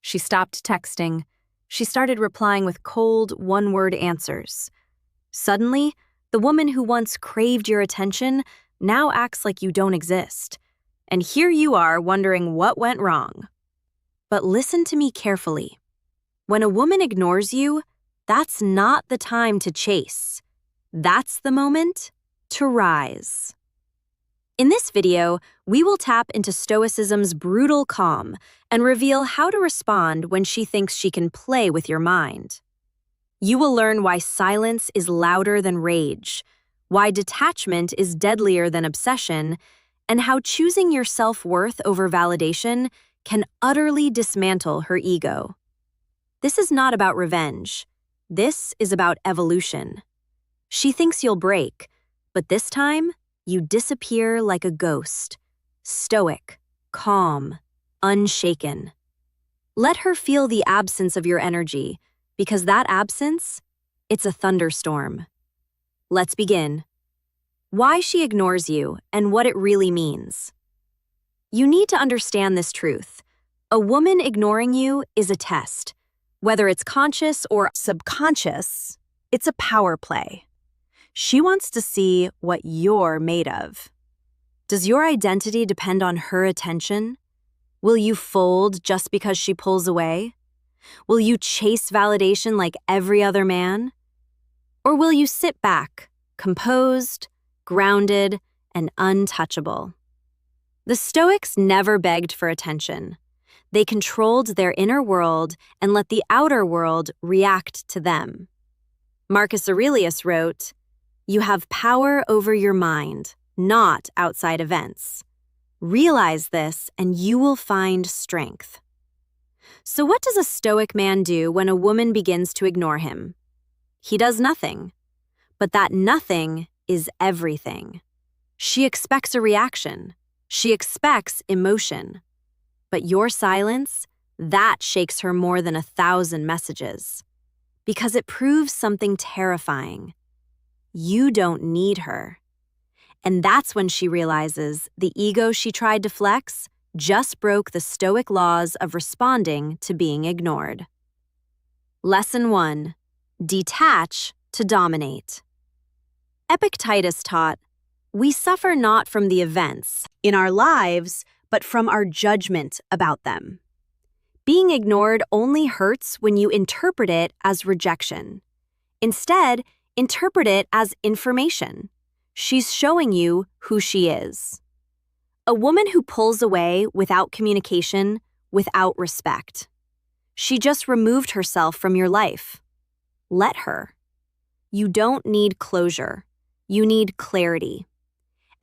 She stopped texting. She started replying with cold, one-word answers. Suddenly, the woman who once craved your attention now acts like you don't exist. And here you are wondering what went wrong. But listen to me carefully. When a woman ignores you, that's not the time to chase. That's the moment to rise. In this video, we will tap into Stoicism's brutal calm and reveal how to respond when she thinks she can play with your mind. You will learn why silence is louder than rage, why detachment is deadlier than obsession, and how choosing your self-worth over validation can utterly dismantle her ego. This is not about revenge. This is about evolution. She thinks you'll break, but this time, you disappear like a ghost, stoic, calm, unshaken. Let her feel the absence of your energy, because that absence, it's a thunderstorm. Let's begin. Why she ignores you and what it really means. You need to understand this truth. A woman ignoring you is a test. Whether it's conscious or subconscious, it's a power play. She wants to see what you're made of. Does your identity depend on her attention? Will you fold just because she pulls away? Will you chase validation like every other man? Or will you sit back, composed, grounded, and untouchable? The Stoics never begged for attention. They controlled their inner world and let the outer world react to them. Marcus Aurelius wrote, "You have power over your mind, not outside events. Realize this and you will find strength." So what does a Stoic man do when a woman begins to ignore him? He does nothing. But that nothing is everything. She expects a reaction. She expects emotion. But your silence, that shakes her more than 1,000 messages. Because it proves something terrifying. You don't need her. And that's when she realizes the ego she tried to flex just broke the Stoic laws of responding to being ignored. Lesson 1. Detach to dominate. Epictetus taught, "We suffer not from the events in our lives, but from our judgment about them." Being ignored only hurts when you interpret it as rejection. Instead, interpret it as information. She's showing you who she is. A woman who pulls away without communication, without respect. She just removed herself from your life. Let her. You don't need closure. You need clarity.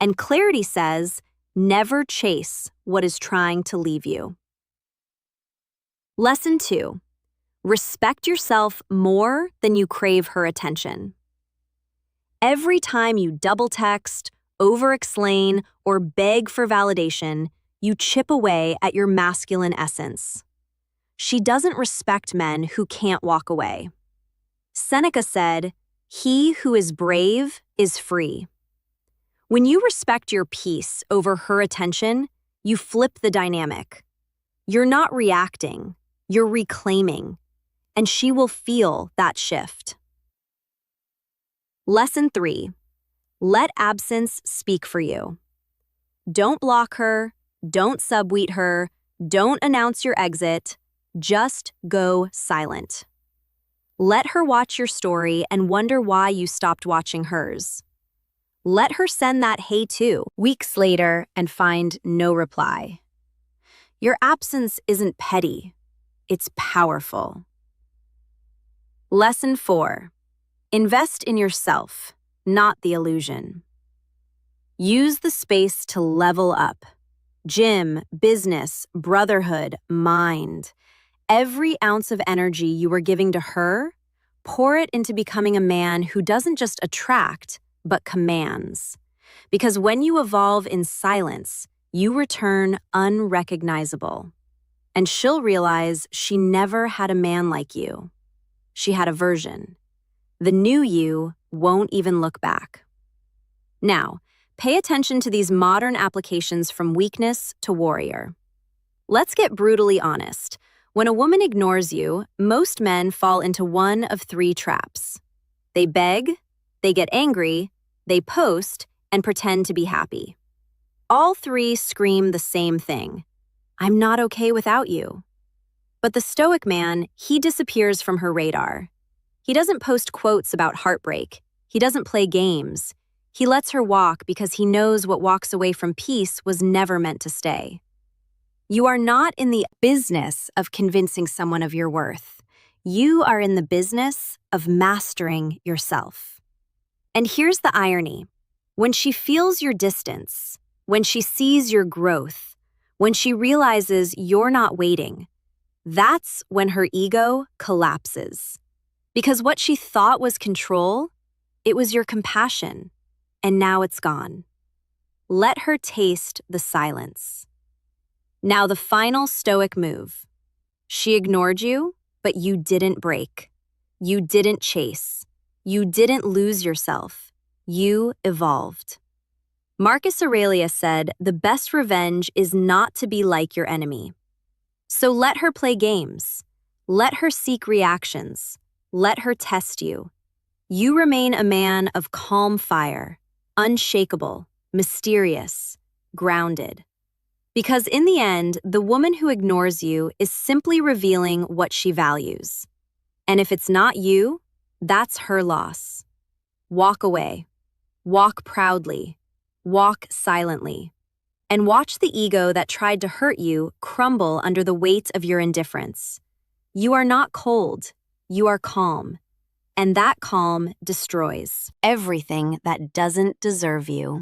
And clarity says, never chase what is trying to leave you. Lesson 2. Respect yourself more than you crave her attention. Every time you double text, over-explain, or beg for validation, you chip away at your masculine essence. She doesn't respect men who can't walk away. Seneca said, "He who is brave is free." When you respect your peace over her attention, you flip the dynamic. You're not reacting, you're reclaiming, and she will feel that shift. Lesson 3. Let absence speak for you. Don't block her, don't subtweet her, don't announce your exit, just go silent. Let her watch your story and wonder why you stopped watching hers. Let her send that "hey too" weeks later and find no reply. Your absence isn't petty, it's powerful. Lesson 4. Invest in yourself, not the illusion. Use the space to level up. Gym, business, brotherhood, mind. Every ounce of energy you were giving to her, pour it into becoming a man who doesn't just attract, but commands. Because when you evolve in silence, you return unrecognizable. And she'll realize she never had a man like you. She had a version. The new you won't even look back. Now, pay attention to these modern applications from weakness to warrior. Let's get brutally honest. When a woman ignores you, most men fall into one of three traps. They beg, they get angry, they post, and pretend to be happy. All three scream the same thing: I'm not okay without you. But the Stoic man, he disappears from her radar. He doesn't post quotes about heartbreak. He doesn't play games. He lets her walk because he knows what walks away from peace was never meant to stay. You are not in the business of convincing someone of your worth. You are in the business of mastering yourself. And here's the irony. When she feels your distance, when she sees your growth, when she realizes you're not waiting, that's when her ego collapses. Because what she thought was control, it was your compassion, and now it's gone. Let her taste the silence. Now the final Stoic move. She ignored you, but you didn't break. You didn't chase. You didn't lose yourself. You evolved. Marcus Aurelius said, the best revenge is not to be like your enemy. So let her play games. Let her seek reactions. Let her test you. You remain a man of calm fire, unshakable, mysterious, grounded. Because in the end, the woman who ignores you is simply revealing what she values. And if it's not you, that's her loss. Walk away. Walk proudly. Walk silently. And watch the ego that tried to hurt you crumble under the weight of your indifference. You are not cold. You are calm. And that calm destroys everything that doesn't deserve you.